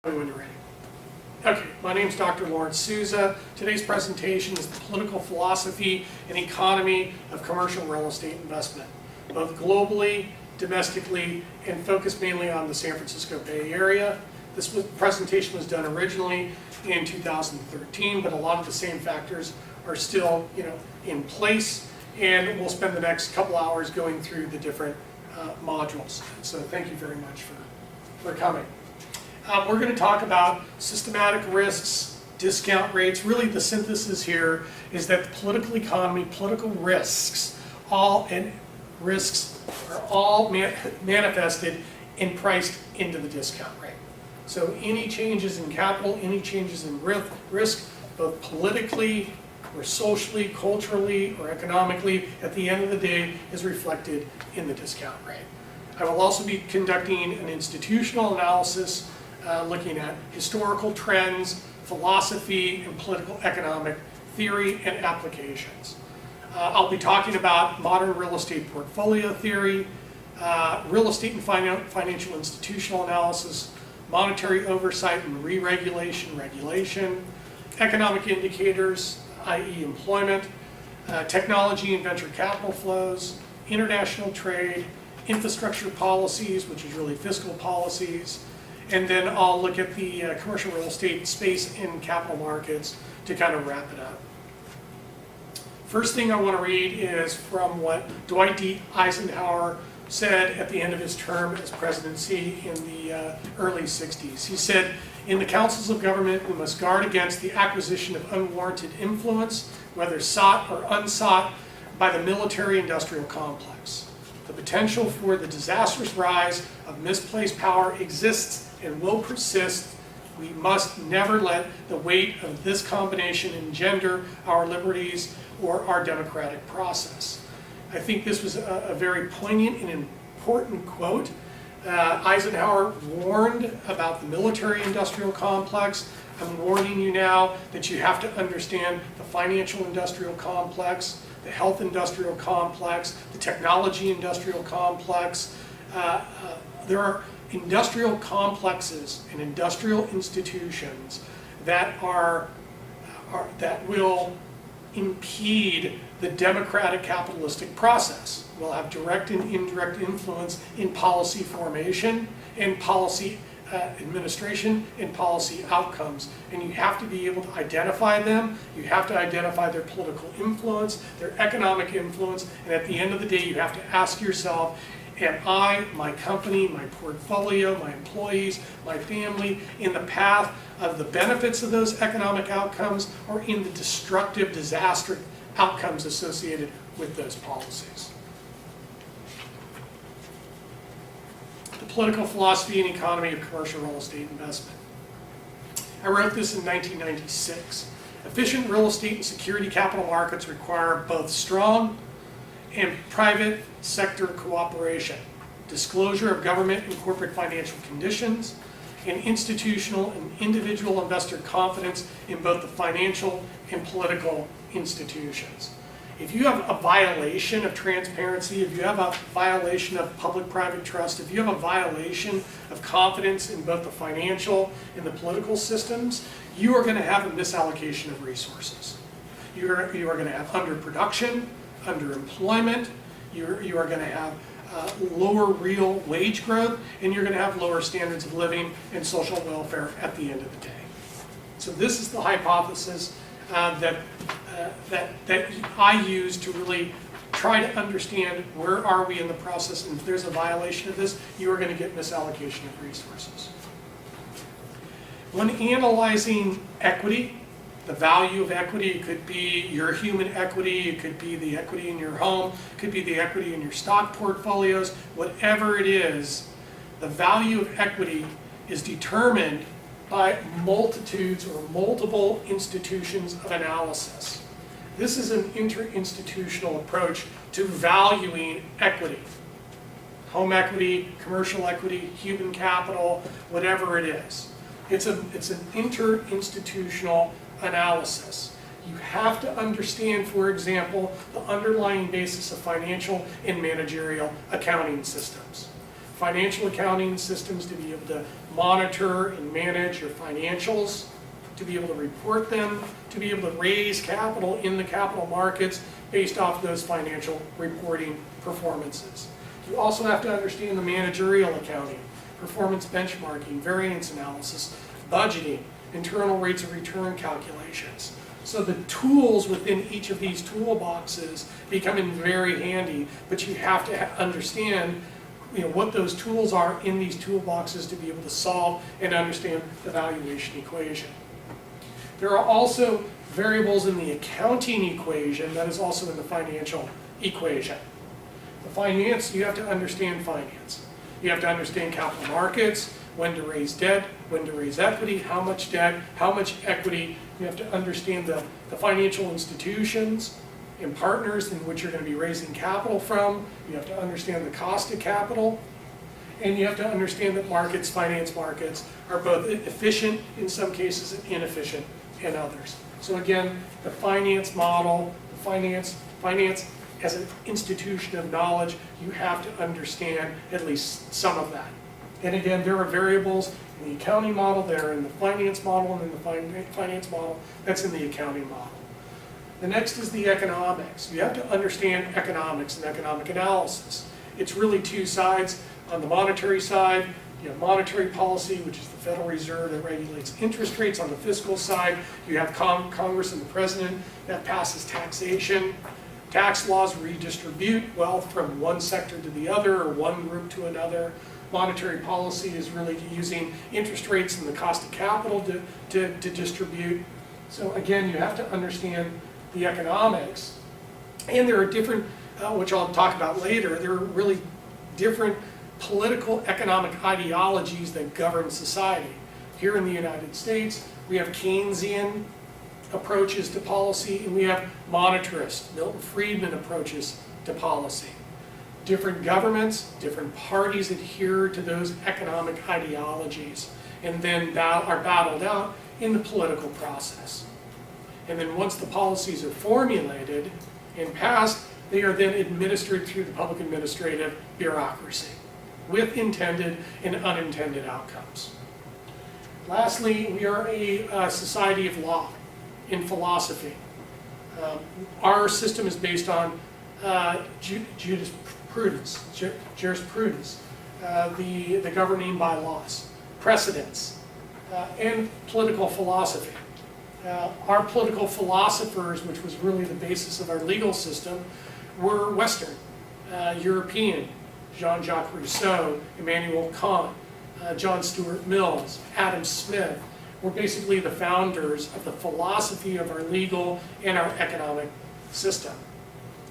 When you're ready. Okay, my name is Dr. Lawrence Souza. Today's presentation is the political philosophy and economy of commercial real estate investment, both globally, domestically, and focused mainly on the San Francisco Bay Area. This presentation was done originally in 2013, but a lot of the same factors are still, in place, and we'll spend the next couple hours going through the different modules. So thank you very much for coming. We're going to talk about systematic risks, discount rates. Really the synthesis here is that the political economy, political risks, are all manifested and priced into the discount rate. So any changes in capital, any changes in risk, both politically or socially, culturally, or economically, at the end of the day is reflected in the discount rate. I will also be conducting an institutional analysis looking at historical trends, philosophy, and political economic theory and applications. I'll be talking about modern real estate portfolio theory, real estate and financial institutional analysis, monetary oversight and re-regulation, regulation, economic indicators, i.e. employment, technology and venture capital flows, international trade, infrastructure policies, which is really fiscal policies, and then I'll look at the commercial real estate space in capital markets to kind of wrap it up. First thing I want to read is from what Dwight D. Eisenhower said at the end of his term as presidency in the early 60s. He said, "In the councils of government, we must guard against the acquisition of unwarranted influence, whether sought or unsought, by the military-industrial complex. The potential for the disastrous rise of misplaced power exists and will persist. We must never let the weight of this combination engender our liberties or our democratic process." I think this was a very poignant and important quote. Eisenhower warned about the military-industrial complex. I'm warning you now that you have to understand the financial-industrial complex, the health-industrial complex, the technology-industrial complex. There are industrial complexes and industrial institutions that that will impede the democratic capitalistic process. Will have direct and indirect influence in policy formation and policy administration and policy outcomes. And you have to be able to identify them. You have to identify their political influence, their economic influence, and at the end of the day you have to ask yourself, am I, my company, my portfolio, my employees, my family, in the path of the benefits of those economic outcomes or in the destructive, disaster outcomes associated with those policies? The political philosophy and economy of commercial real estate investment. I wrote this in 1996. Efficient real estate and security capital markets require both strong and private sector cooperation, disclosure of government and corporate financial conditions, and institutional and individual investor confidence in both the financial and political institutions. If you have a violation of transparency, if you have a violation of public-private trust, if you have a violation of confidence in both the financial and the political systems, you are going to have a misallocation of resources. You are going to have underproduction, underemployment, you are going to have lower real wage growth, and you're going to have lower standards of living and social welfare at the end of the day. So this is the hypothesis that I use to really try to understand where are we in the process, and if there's a violation of this, you are going to get misallocation of resources. When analyzing equity, the value of equity, it could be your human equity, it could be the equity in your home, it could be the equity in your stock portfolios, whatever it is, the value of equity is determined by multitudes or multiple institutions of analysis. This is an interinstitutional approach to valuing equity. Home equity, commercial equity, human capital, whatever it is. It's an interinstitutional analysis. You have to understand, for example, the underlying basis of financial and managerial accounting systems. Financial accounting systems to be able to monitor and manage your financials, to be able to report them, to be able to raise capital in the capital markets based off those financial reporting performances. You also have to understand the managerial accounting, performance benchmarking, variance analysis, budgeting, internal rates of return calculations. So the tools within each of these toolboxes becoming very handy, but you have to understand what those tools are in these toolboxes to be able to solve and understand the valuation equation. There are also variables in the accounting equation that is also in the financial equation. The finance, you have to understand finance. You have to understand capital markets, when to raise debt, when to raise equity, how much debt, how much equity. You have to understand the financial institutions and partners in which you're going to be raising capital from. You have to understand the cost of capital. And you have to understand that markets, finance markets, are both efficient in some cases and inefficient in others. So again, the finance model, the finance as an institution of knowledge, you have to understand at least some of that. And again, there are variables in the accounting model, they're in the finance model, and in the finance model, that's in the accounting model. The next is the economics. You have to understand economics and economic analysis. It's really two sides. On the monetary side, you have monetary policy, which is the Federal Reserve that regulates interest rates. On the fiscal side, you have Congress and the President that passes taxation. Tax laws redistribute wealth from one sector to the other or one group to another. Monetary policy is really using interest rates and the cost of capital to distribute. So again, you have to understand the economics. And there are different, which I'll talk about later, there are really different political economic ideologies that govern society. Here in the United States, we have Keynesian approaches to policy, and we have monetarist, Milton Friedman approaches to policy. Different governments, different parties adhere to those economic ideologies, and then are battled out in the political process. And then once the policies are formulated and passed, they are then administered through the public administrative bureaucracy with intended and unintended outcomes. Lastly, we are a society of law in philosophy. Our system is based on jurisprudence, the governing by laws, precedents, and political philosophy. Our political philosophers, which was really the basis of our legal system, were Western, European, Jean-Jacques Rousseau, Immanuel Kant, John Stuart Mills, Adam Smith, were basically the founders of the philosophy of our legal and our economic system.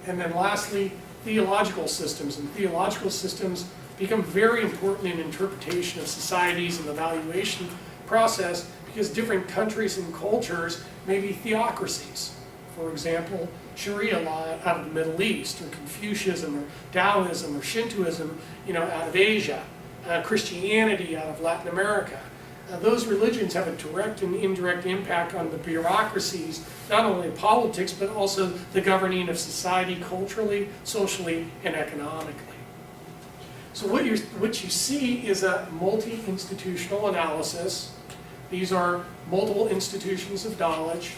And then lastly, theological systems. And theological systems become very important in interpretation of societies and the valuation process because different countries and cultures may be theocracies. For example, Sharia law out of the Middle East, or Confucianism, or Taoism, or Shintoism, out of Asia, Christianity out of Latin America. Those religions have a direct and indirect impact on the bureaucracies, not only in politics, but also the governing of society culturally, socially, and economically. So what you see is a multi-institutional analysis. These are multiple institutions of knowledge.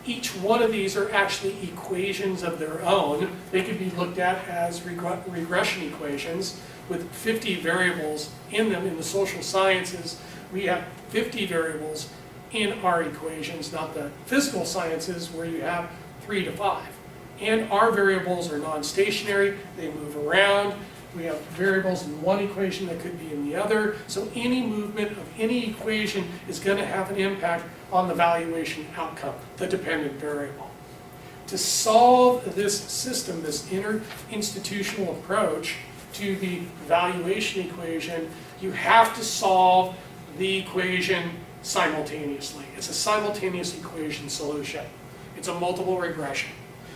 Each one of these are actually equations of their own. They could be looked at as regression equations with 50 variables in them. In the social sciences, we have 50 variables in our equations, not the physical sciences where you have 3 to 5. And our variables are non-stationary, they move around. We have variables in one equation that could be in the other. So any movement of any equation is going to have an impact on the valuation outcome, the dependent variable. To solve this system, this interinstitutional approach to the valuation equation, you have to solve the equation simultaneously. It's a simultaneous equation solution. It's a multiple regression.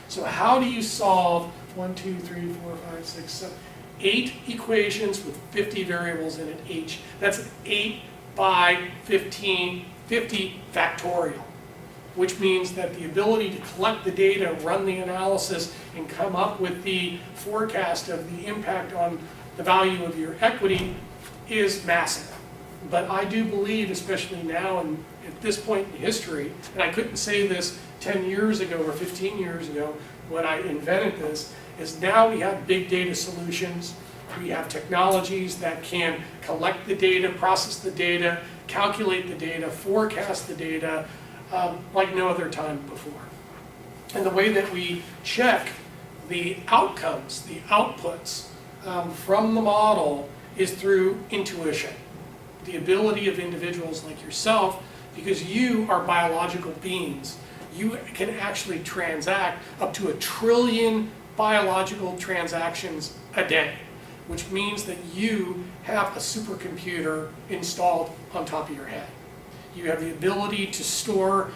So how do you solve 1, 2, 3, 4, 5, 6, 7, 8 equations with 50 variables in it each? That's 8 by 15, 50 factorial, which means that the ability to collect the data, run the analysis, and come up with the forecast of the impact on the value of your equity is massive. But I do believe, especially now and at this point in history, and I couldn't say this 10 years ago or 15 years ago when I invented this, is now we have big data solutions. We have technologies that can collect the data, process the data, calculate the data, forecast the data, like no other time before. And the way that we check the outcomes, the outputs from the model is through intuition. The ability of individuals like yourself, because you are biological beings, you can actually transact up to 1 trillion biological transactions a day, which means that you have a supercomputer installed on top of your head. You have the ability to store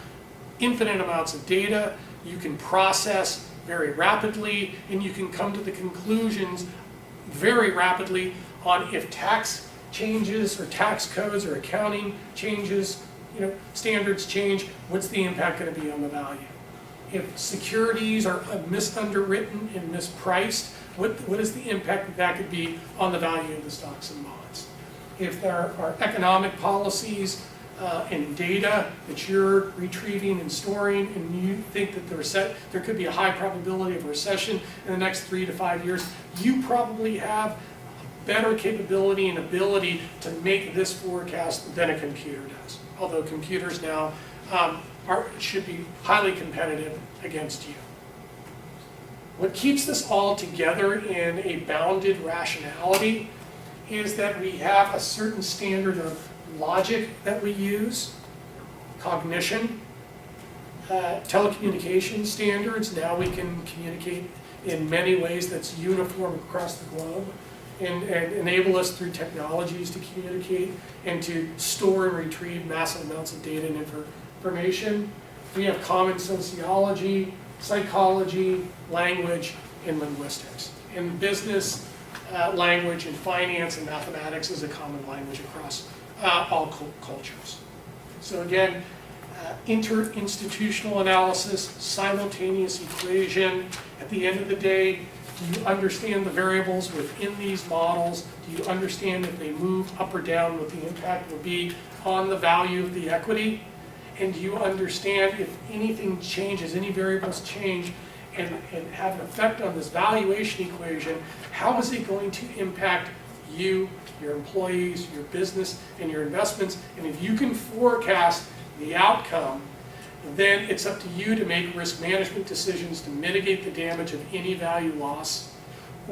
infinite amounts of data, you can process very rapidly, and you can come to the conclusions very rapidly on if tax changes or tax codes or accounting changes, standards change, what's the impact going to be on the value? If securities are misunderwritten and mispriced, what is the impact that could be on the value of the stocks and bonds? If there are economic policies and data that you're retrieving and storing, and you think that there could be a high probability of recession in the next 3 to 5 years, you probably have better capability and ability to make this forecast than a computer does. Although computers now should be highly competitive against you. What keeps this all together in a bounded rationality is that we have a certain standard of logic that we use, cognition, telecommunication standards. Now we can communicate in many ways that's uniform across the globe, and enable us through technologies to communicate and to store and retrieve massive amounts of data and information. We have common sociology, psychology, language, and linguistics. In business, language and finance and mathematics is a common language across all cultures. So again, interinstitutional analysis, simultaneous equation. At the end of the day, do you understand the variables within these models? Do you understand if they move up or down, what the impact will be on the value of the equity? And do you understand if anything changes, any variables change and have an effect on this valuation equation, how is it going to impact you, your employees, your business, and your investments? And if you can forecast the outcome, then it's up to you to make risk management decisions to mitigate the damage of any value loss,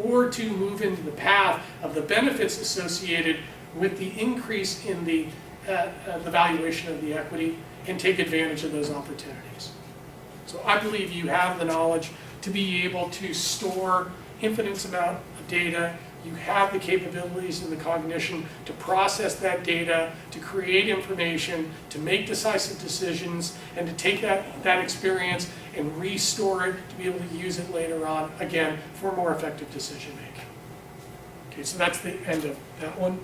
or to move into the path of the benefits associated with the increase in the valuation of the equity and take advantage of those opportunities. So I believe you have the knowledge to be able to store infinite amount of data. You have the capabilities and the cognition to process that data, to create information, to make decisive decisions, and to take that experience and restore it to be able to use it later on, again, for more effective decision making. Okay, so that's the end of that one.